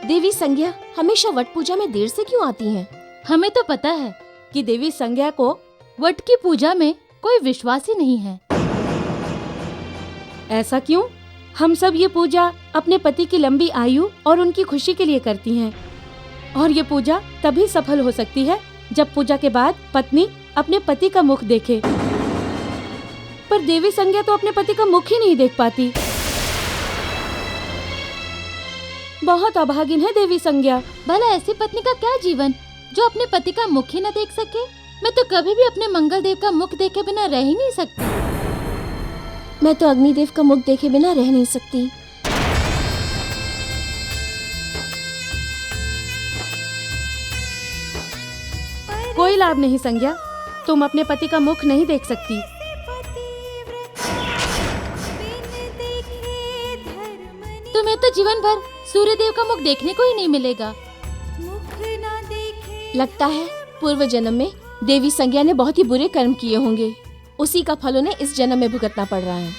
देवी संज्ञा हमेशा वट पूजा में देर से क्यों आती हैं? हमें तो पता है कि देवी संज्ञा को वट की पूजा में कोई विश्वास ही नहीं है। ऐसा क्यों? हम सब ये पूजा अपने पति की लंबी आयु और उनकी खुशी के लिए करती हैं। और ये पूजा तभी सफल हो सकती है जब पूजा के बाद पत्नी अपने पति का मुख देखे। पर देवी संज्ञा तो अपने पति का मुख ही नहीं देख पाती। बहुत अभागिन है देवी संज्ञा। भला ऐसी पत्नी का क्या जीवन जो अपने पति का मुख ही न देख सके। मैं तो कभी भी अपने मंगल देव का मुख देखे बिना रह ही नहीं सकती। मैं तो अग्निदेव का मुख देखे बिना रह नहीं सकती। कोई लाभ नहीं संज्ञा, तुम अपने पति का मुख नहीं देख सकती। तुम्हें तो जीवन भर सूर्य देव का मुख देखने को ही नहीं मिलेगा। लगता है पूर्व जन्म में देवी संज्ञा ने बहुत ही बुरे कर्म किए होंगे, उसी का फल उन्हें इस जन्म में भुगतना पड़ रहा है।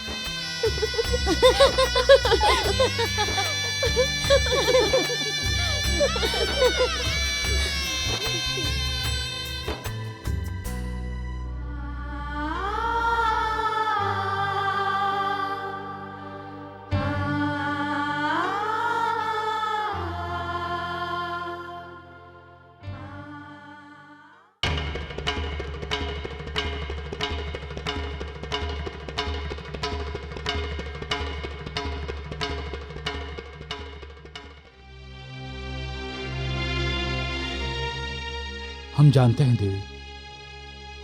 हम जानते हैं देवी,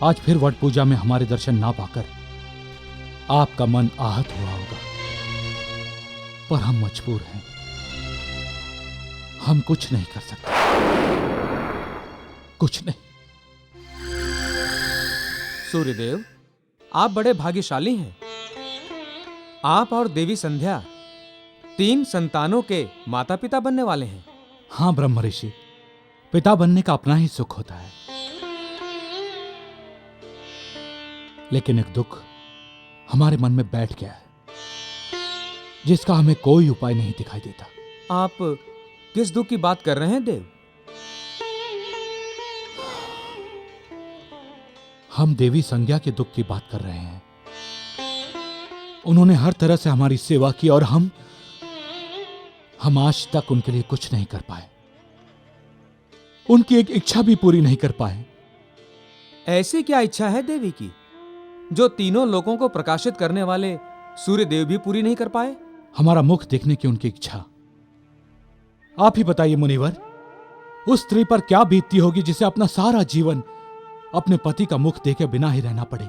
आज फिर वट पूजा में हमारे दर्शन ना पाकर आपका मन आहत हुआ होगा, पर हम मजबूर हैं। हम कुछ नहीं कर सकते, कुछ नहीं। सूर्यदेव, आप बड़े भाग्यशाली हैं। आप और देवी संध्या 3 संतानों के माता पिता बनने वाले हैं। हाँ ब्रह्म ऋषि, पिता बनने का अपना ही सुख होता है, लेकिन एक दुख हमारे मन में बैठ गया है, जिसका हमें कोई उपाय नहीं दिखाई देता। आप किस दुख की बात कर रहे हैं देव? हम देवी संज्ञा के दुख की बात कर रहे हैं। उन्होंने हर तरह से हमारी सेवा की और हम आज तक उनके लिए कुछ नहीं कर पाए, उनकी एक इच्छा भी पूरी नहीं कर पाए। ऐसी क्या इच्छा है देवी की जो तीनों लोगों को प्रकाशित करने वाले सूर्य देव भी पूरी नहीं कर पाए? हमारा मुख देखने की उनकी इच्छा। आप ही बताइए मुनिवर, उस स्त्री पर क्या बीतती होगी जिसे अपना सारा जीवन अपने पति का मुख देखे बिना ही रहना पड़े।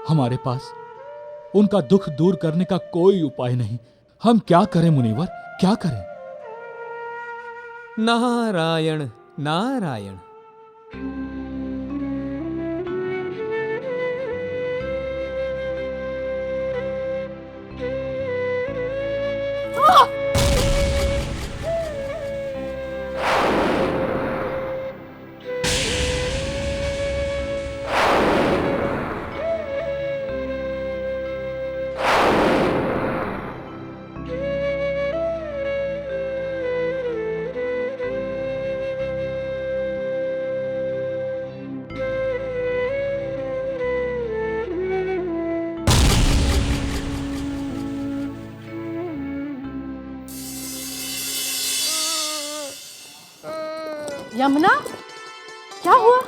हमारे पास उनका दुख दूर करने का कोई उपाय नहीं। हम क्या करें मुनिवर, क्या करें? नारायण नारायण। यमुना, क्या हुआ?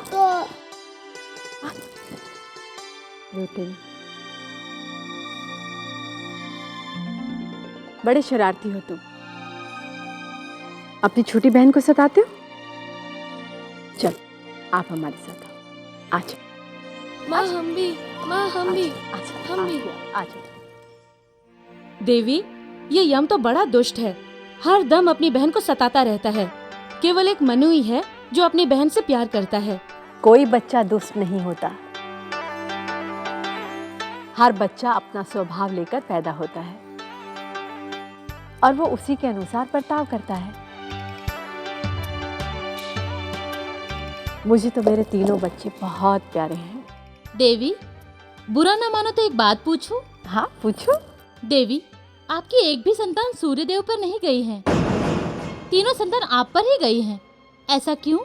रोते नहीं। बड़े शरारती हो तुम। अपनी छोटी बहन को सताते हो? चल, आप हमारे साथ आओ। आजा। माँ हम भी, माँ हम भी, हम भी। आजा। देवी, ये यम तो बड़ा दुष्ट है, हर दम अपनी बहन को सताता रहता है। केवल एक मनु ही है जो अपनी बहन से प्यार करता है। कोई बच्चा दुष्ट नहीं होता, हर बच्चा अपना स्वभाव लेकर पैदा होता है और वो उसी के अनुसार बर्ताव करता है। मुझे तो मेरे तीनों बच्चे बहुत प्यारे हैं। देवी, बुरा ना मानो तो एक बात पूछूं? हाँ पूछो। देवी, आपकी एक भी संतान सूर्यदेव पर नहीं गई है, तीनों संतान आप पर ही गई हैं। ऐसा क्यों?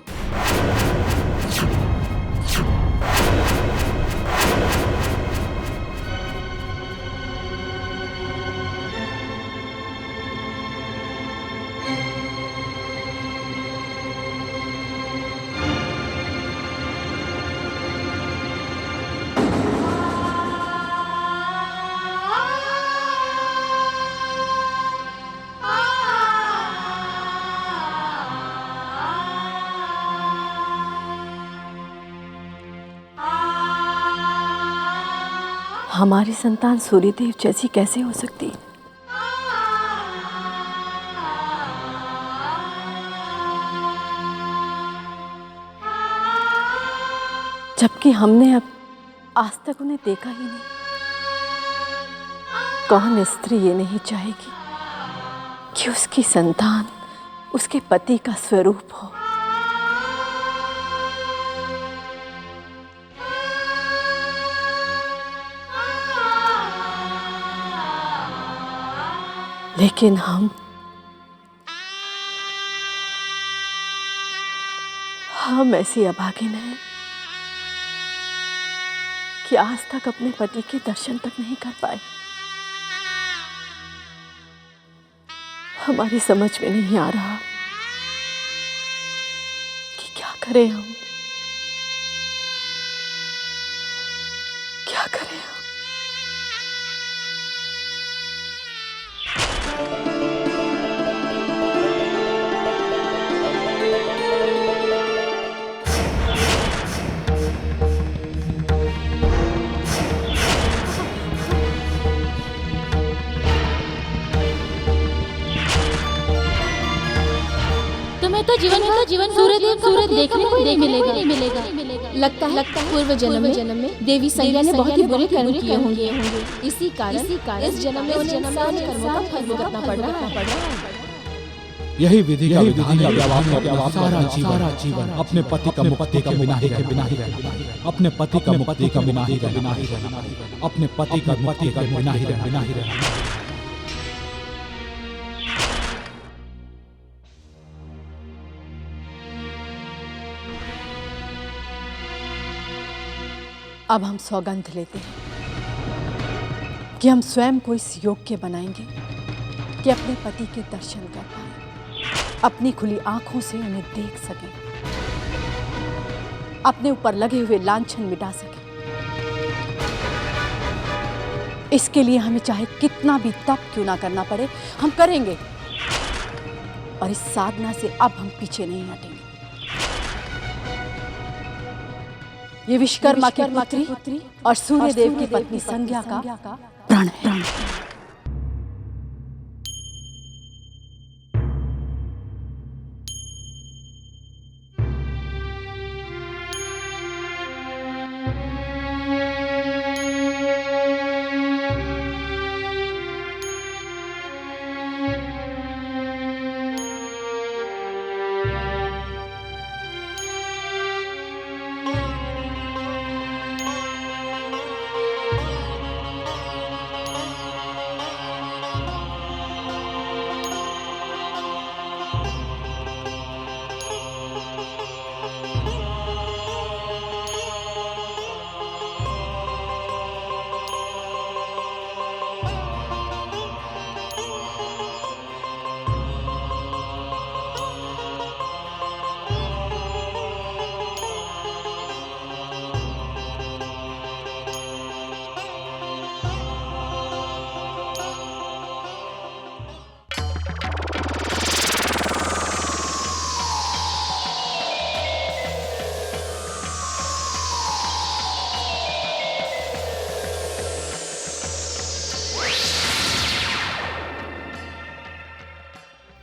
हमारी संतान सूर्यदेव जैसी कैसे हो सकती? जबकि हमने अब आज तक उन्हें देखा ही नहीं। कौन स्त्री ये नहीं चाहेगी कि उसकी संतान उसके पति का स्वरूप हो? लेकिन हम ऐसी अभागिन हैं कि आज तक अपने पति के दर्शन तक नहीं कर पाए। हमारी समझ में नहीं आ रहा कि क्या करें हम, क्या करें हम। जीवन सूर्यदेव देखने को नहीं मिलेगा। लगता है पूर्व जन्म में देवी संज्ञा ने बहुत ही बुरे कर्म किए होंगे। इसी कारण इस जन्म में उन्हें सारे कर्मों का फल भुगतना पड़ रहा है। यही विधि का विधान है कि आप सारा जीवन अपने पति का मुक्ति के बिना ही रहना, अपने पति का मुक्ति के बिना ही रहना, अपने पति का मुक्ति के बिना ही रहना। अब हम सौगंध लेते हैं कि हम स्वयं को इस योग्य बनाएंगे कि अपने पति के दर्शन कर पाएं, अपनी खुली आंखों से उन्हें देख सकें, अपने ऊपर लगे हुए लांछन मिटा सकें। इसके लिए हमें चाहे कितना भी तप क्यों ना करना पड़े, हम करेंगे। और इस साधना से अब हम पीछे नहीं हटेंगे। ये विश्वकर्मा की पुत्री और सूर्यदेव की पत्नी संज्ञा का प्रण है।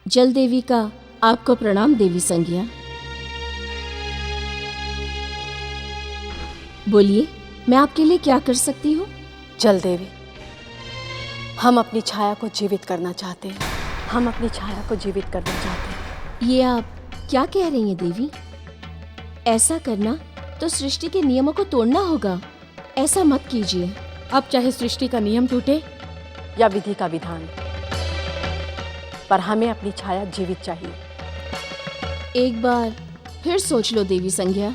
जल देवी का आपको प्रणाम देवी संज्ञा। बोलिए, मैं आपके लिए क्या कर सकती हूँ? जल देवी, हम अपनी छाया को जीवित करना चाहते हैं। हम अपनी छाया को जीवित करना चाहते हैं। ये आप क्या कह रही हैं देवी? ऐसा करना तो सृष्टि के नियमों को तोड़ना होगा। ऐसा मत कीजिए। अब चाहे सृष्टि का नियम टूटे या विधि का विधान, पर हमें अपनी छाया जीवित चाहिए। एक बार फिर सोच लो देवी संज्ञा,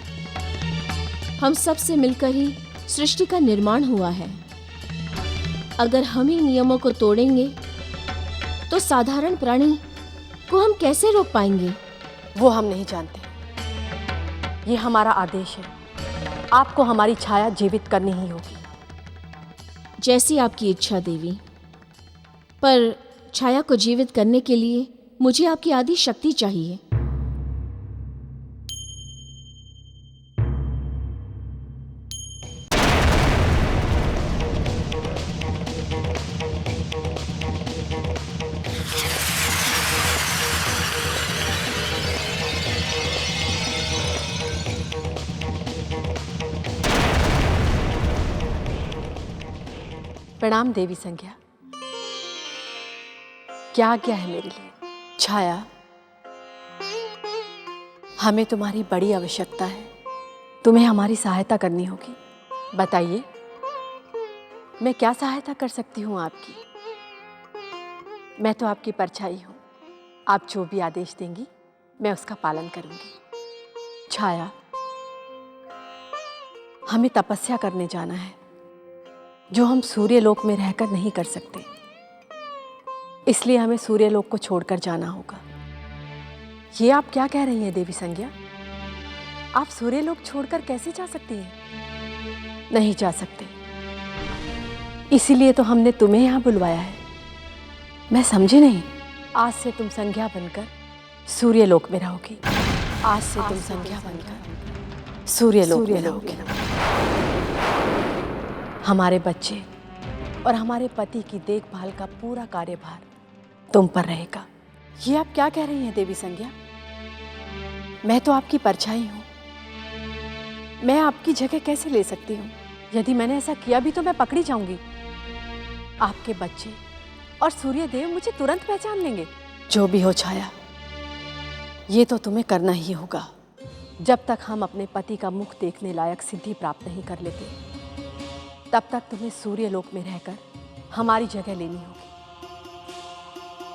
हम सब से मिलकर ही सृष्टि का निर्माण हुआ है। अगर हम ही नियमों को तोड़ेंगे तो साधारण प्राणी को हम कैसे रोक पाएंगे? वो हम नहीं जानते। ये हमारा आदेश है, आपको हमारी छाया जीवित करनी ही होगी। जैसी आपकी इच्छा देवी, पर छाया को जीवित करने के लिए मुझे आपकी आदि शक्ति चाहिए। प्रणाम देवी संज्ञा। क्या आज्ञा है मेरे लिए? छाया, हमें तुम्हारी बड़ी आवश्यकता है। तुम्हें हमारी सहायता करनी होगी। बताइए, मैं क्या सहायता कर सकती हूँ आपकी? मैं तो आपकी परछाई हूँ। आप जो भी आदेश देंगी मैं उसका पालन करूँगी। छाया, हमें तपस्या करने जाना है, जो हम सूर्यलोक में रहकर नहीं कर सकते। इसलिए हमें सूर्यलोक को छोड़कर जाना होगा। ये आप क्या कह रही हैं देवी संज्ञा? आप सूर्यलोक छोड़कर कैसे जा सकती हैं? नहीं जा सकते। इसीलिए तो हमने तुम्हें यहाँ बुलवाया है। मैं समझी नहीं। आज से तुम संज्ञा बनकर सूर्यलोक में रहोगी। आज से तुम संज्ञा बनकर सूर्यलोक में रहोगी। हमारे बच्चे और हमारे पति की देखभाल का पूरा कार्यभार तुम पर रहेगा। ये आप क्या कह रही हैं देवी संज्ञा? मैं तो आपकी परछाई हूँ। मैं आपकी जगह कैसे ले सकती हूँ? यदि मैंने ऐसा किया भी तो मैं पकड़ी जाऊंगी। आपके बच्चे और सूर्यदेव मुझे तुरंत पहचान लेंगे। जो भी हो छाया, ये तो तुम्हें करना ही होगा। जब तक हम अपने पति का मुख देखने लायक सिद्धि प्राप्त नहीं कर लेते, तब तक तुम्हें सूर्यलोक में रहकर हमारी जगह लेनी होगी।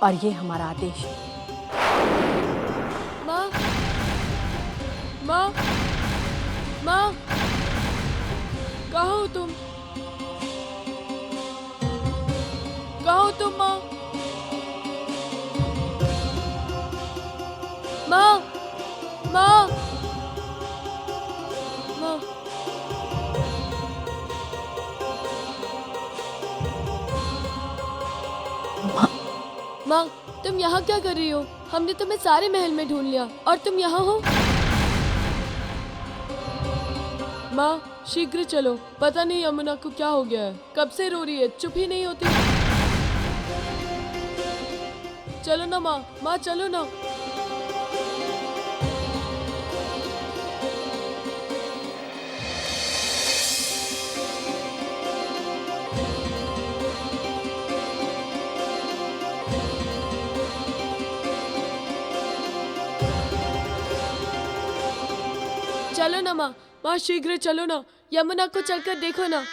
और ये हमारा आदेश है। माँ, माँ, माँ, कहाँ हो तुम? कहाँ हो तुम माँ? माँ, माँ, माँ। माँ, तुम यहाँ क्या कर रही हो? हमने तुम्हें सारे महल में ढूंढ लिया और तुम यहाँ हो? माँ, शीघ्र चलो। पता नहीं यमुना को क्या हो गया है। कब से रो रही है, चुप ही नहीं होती। चलो ना माँ, माँ चलो ना। चलो ना माँ, माँ शीघ्र चलो ना। यमुना को चलकर देखो ना।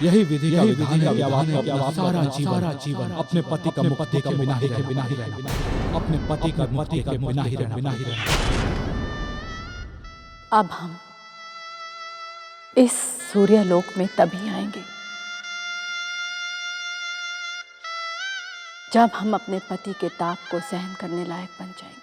यही विधि का विधान है कि अपना सारा जीवन अपने पति का मुख देखे बिना ही रहना, अपने पति का मुख देखे बिना ही रहना। अब हम इस सूर्यलोक में तभी आएंगे जब हम अपने पति के ताप को सहन करने लायक बन जाएंगे।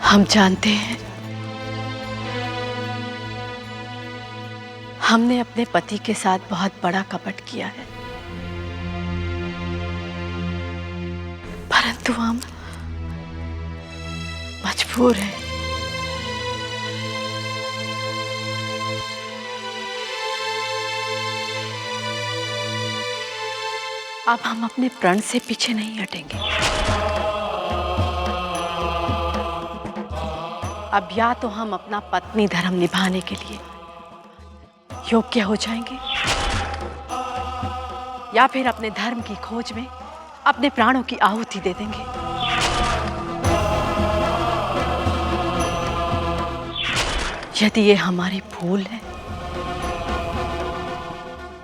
हम जानते हैं हमने अपने पति के साथ बहुत बड़ा कपट किया है, परंतु हम मजबूर हैं। अब हम अपने प्रण से पीछे नहीं हटेंगे। अब या तो हम अपना पत्नी धर्म निभाने के लिए योग्य हो जाएंगे, या फिर अपने धर्म की खोज में अपने प्राणों की आहुति दे देंगे। यदि ये हमारी भूल है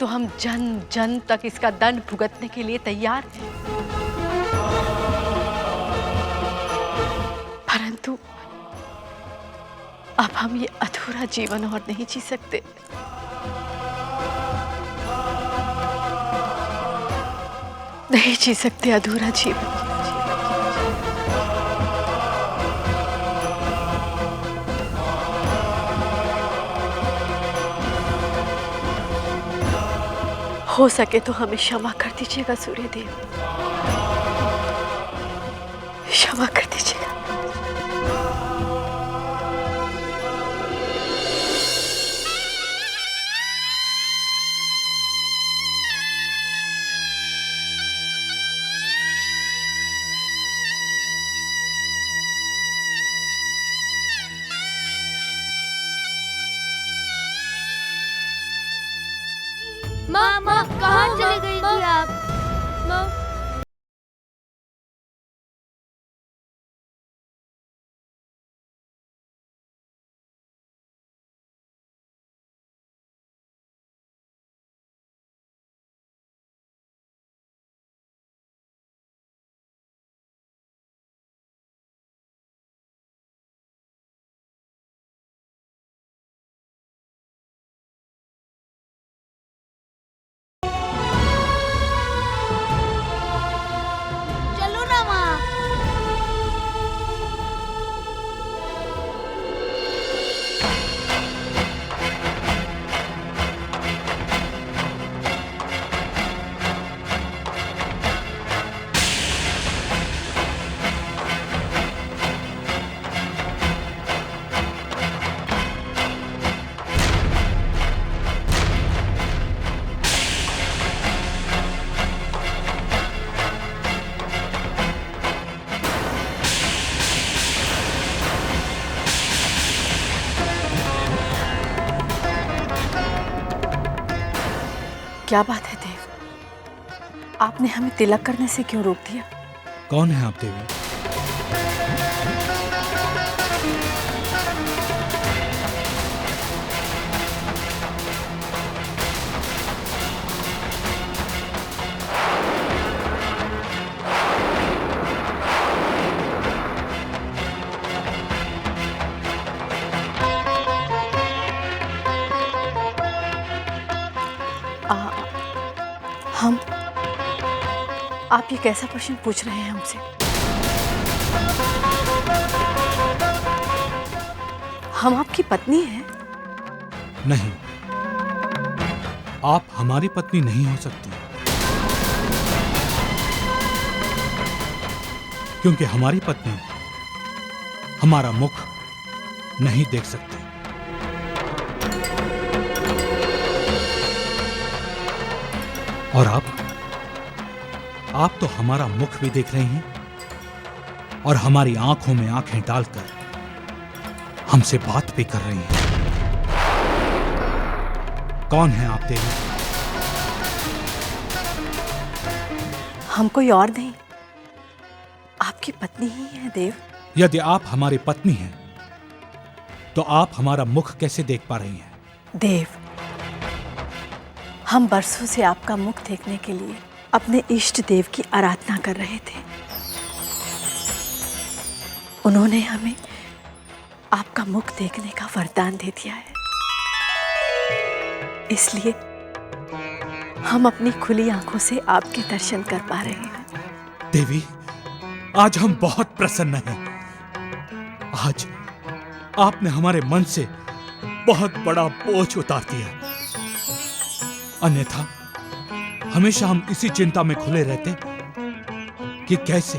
तो हम जन जन तक इसका दंड भुगतने के लिए तैयार हैं। परंतु अब हम ये अधूरा जीवन और नहीं जी सकते। नहीं जी सकते अधूरा जीवन। हो सके तो हमें क्षमा कर दीजिएगा सूर्यदेव, क्षमा कर दीजिएगा। माँ कहाँ चली गई थी आप? माँ चलो ना माँ। क्या बात है देव, आपने हमें तिलक करने से क्यों रोक दिया? कौन है आप देवी? हम आप ये कैसा प्रश्न पूछ रहे हैं हमसे? हम आपकी पत्नी हैं। नहीं, आप हमारी पत्नी नहीं हो सकती, क्योंकि हमारी पत्नी हमारा मुख नहीं देख सकती। और आप तो हमारा मुख भी देख रही हैं और हमारी आंखों में आंखें डालकर हमसे बात भी कर रही हैं। कौन है आप देवी? हम कोई और नहीं, आपकी पत्नी ही है देव। यदि आप हमारी पत्नी हैं तो आप हमारा मुख कैसे देख पा रही हैं? देव, हम बरसों से आपका मुख देखने के लिए अपने इष्ट देव की आराधना कर रहे थे। उन्होंने हमें आपका मुख देखने का वरदान दे दिया है, इसलिए हम अपनी खुली आंखों से आपके दर्शन कर पा रहे हैं। देवी, आज हम बहुत प्रसन्न हैं। आज आपने हमारे मन से बहुत बड़ा बोझ उतार दिया। अन्यथा हमेशा हम इसी चिंता में खुले रहते कि कैसे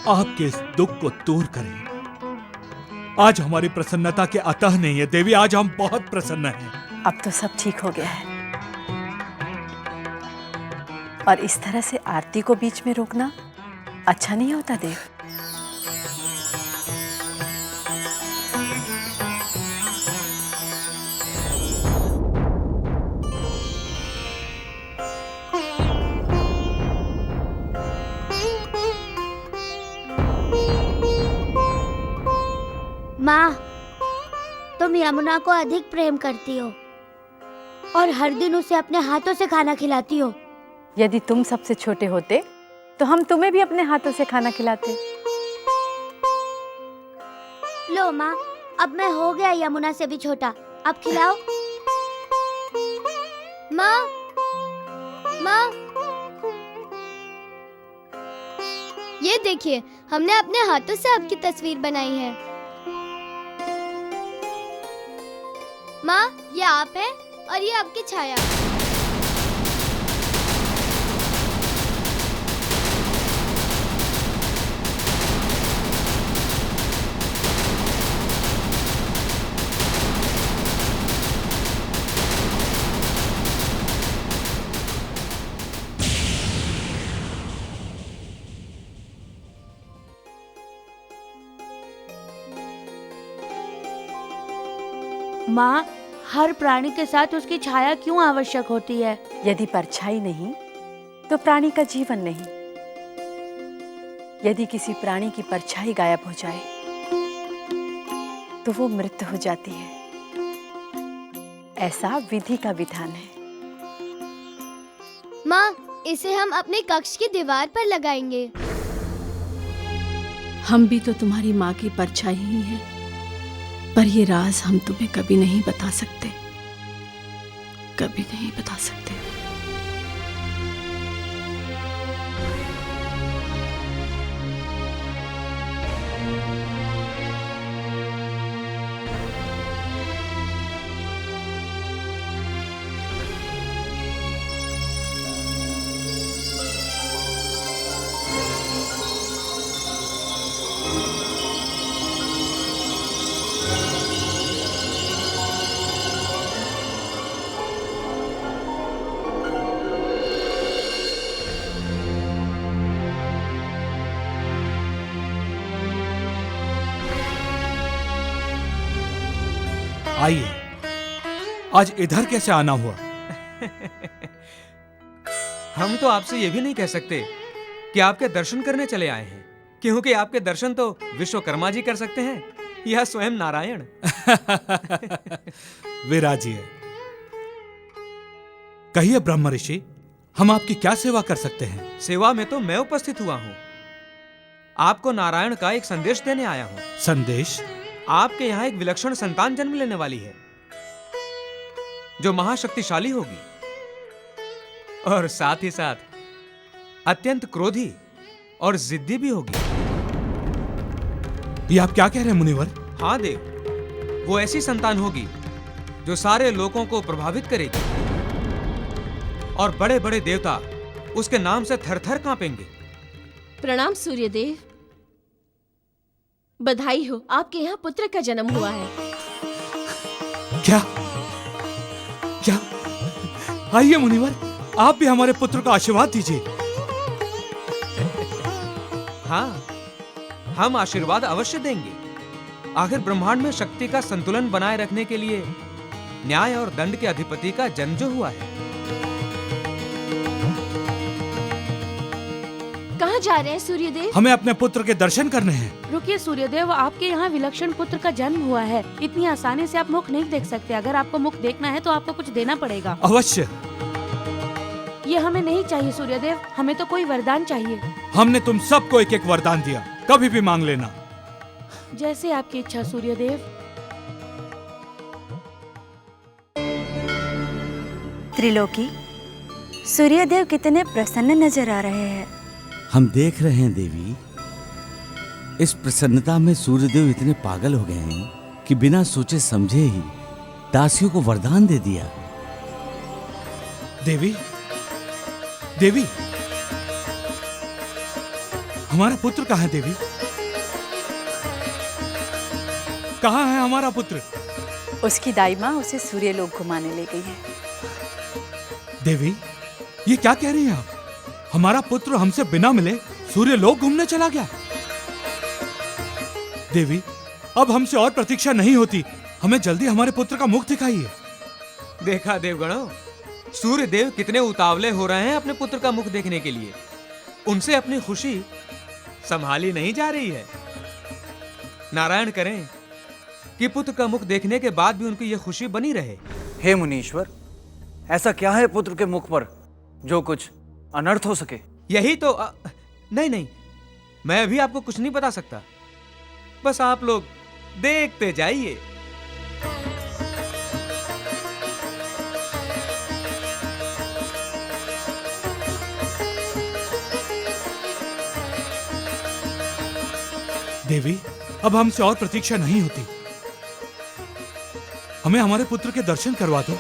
आपके इस दुख को दूर करें। आज हमारी प्रसन्नता के अतः नहीं है देवी, आज हम बहुत प्रसन्न हैं। अब तो सब ठीक हो गया है, और इस तरह से आरती को बीच में रोकना अच्छा नहीं होता देव। माँ, तुम यमुना को अधिक प्रेम करती हो और हर दिन उसे अपने हाथों से खाना खिलाती हो। यदि तुम सबसे छोटे होते तो हम तुम्हें भी अपने हाथों से खाना खिलाते। लो माँ, अब मैं हो गया यमुना से भी छोटा, अब खिलाओ। माँ, माँ, ये देखिए, हमने अपने हाथों से आपकी तस्वीर बनाई है। माँ, ये आप हैं और ये आपकी छाया। माँ, हर प्राणी के साथ उसकी छाया क्यों आवश्यक होती है? यदि परछाई नहीं तो प्राणी का जीवन नहीं। यदि किसी प्राणी की परछाई गायब हो जाए तो वो मृत हो जाती है। ऐसा विधि का विधान है। माँ, इसे हम अपने कक्ष की दीवार पर लगाएंगे। हम भी तो तुम्हारी माँ की परछाई ही हैं, पर ये राज हम तुम्हें कभी नहीं बता सकते, कभी नहीं बता सकते। आइए, आज इधर कैसे आना हुआ? हम तो आपसे ये भी नहीं कह सकते कि आपके दर्शन करने चले आए हैं, क्योंकि आपके दर्शन तो विश्वकर्मा जी कर सकते हैं या स्वयं नारायण। विराजिए। कहिए ब्रह्म ऋषि, हम आपकी क्या सेवा कर सकते हैं? सेवा में तो मैं उपस्थित हुआ हूँ। आपको नारायण का एक संदेश देने आया हूँ। संदेश? आपके यहाँ एक विलक्षण संतान जन्म लेने वाली है, जो महाशक्तिशाली होगी और साथ ही साथ अत्यंत क्रोधी और जिद्दी भी होगी। ये आप क्या कह रहे हैं मुनिवर? हाँ देव, वो ऐसी संतान होगी जो सारे लोगों को प्रभावित करेगी और बड़े बड़े देवता उसके नाम से थर-थर कांपेंगे। प्रणाम सूर्यदेव। बधाई हो, आपके यहाँ पुत्र का जन्म हुआ है। क्या? क्या? आइए मुनिवर, आप भी हमारे पुत्र को आशीर्वाद दीजिए। हाँ, हम आशीर्वाद अवश्य देंगे। आखिर ब्रह्मांड में शक्ति का संतुलन बनाए रखने के लिए न्याय और दंड के अधिपति का जन्म जो हुआ है। कहाँ जा रहे हैं सूर्यदेव? हमें अपने पुत्र के दर्शन करने हैं। रुकिए सूर्यदेव, आपके यहाँ विलक्षण पुत्र का जन्म हुआ है। इतनी आसानी से आप मुख नहीं देख सकते। अगर आपको मुख देखना है तो आपको कुछ देना पड़ेगा। अवश्य। ये हमें नहीं चाहिए सूर्यदेव, हमें तो कोई वरदान चाहिए। हमने तुम सबको एक एक वरदान दिया, कभी भी मांग लेना। जैसे आपकी इच्छा सूर्यदेव। त्रिलोकी, सूर्यदेव कितने प्रसन्न नजर आ रहे हैं। हम देख रहे हैं देवी, इस प्रसन्नता में सूर्यदेव इतने पागल हो गए हैं कि बिना सोचे समझे ही दासियों को वरदान दे दिया। देवी, देवी, हमारा पुत्र कहाँ है देवी? कहाँ है हमारा पुत्र? उसकी दाई माँ उसे सूर्यलोक घुमाने ले गई है। देवी, ये क्या कह रही हैं आप? हमारा पुत्र हमसे बिना मिले सूर्यलोक घूमने चला गया। देवी, अब हमसे और प्रतीक्षा नहीं होती, हमें जल्दी हमारे पुत्र का मुख दिखाइए। देखा देवगणों, सूर्य देव कितने उतावले हो रहे हैं अपने पुत्र का मुख देखने के लिए। उनसे अपनी खुशी संभाली नहीं जा रही है। नारायण करें कि पुत्र का मुख देखने के बाद भी उनकी यह खुशी बनी रहे। हे मुनीश्वर, ऐसा क्या है पुत्र के मुख पर जो कुछ अनर्थ हो सके? यही तो नहीं, मैं अभी आपको कुछ नहीं बता सकता। बस आप लोग देखते जाइए। देवी, अब हमसे और प्रतीक्षा नहीं होती, हमें हमारे पुत्र के दर्शन करवा दो।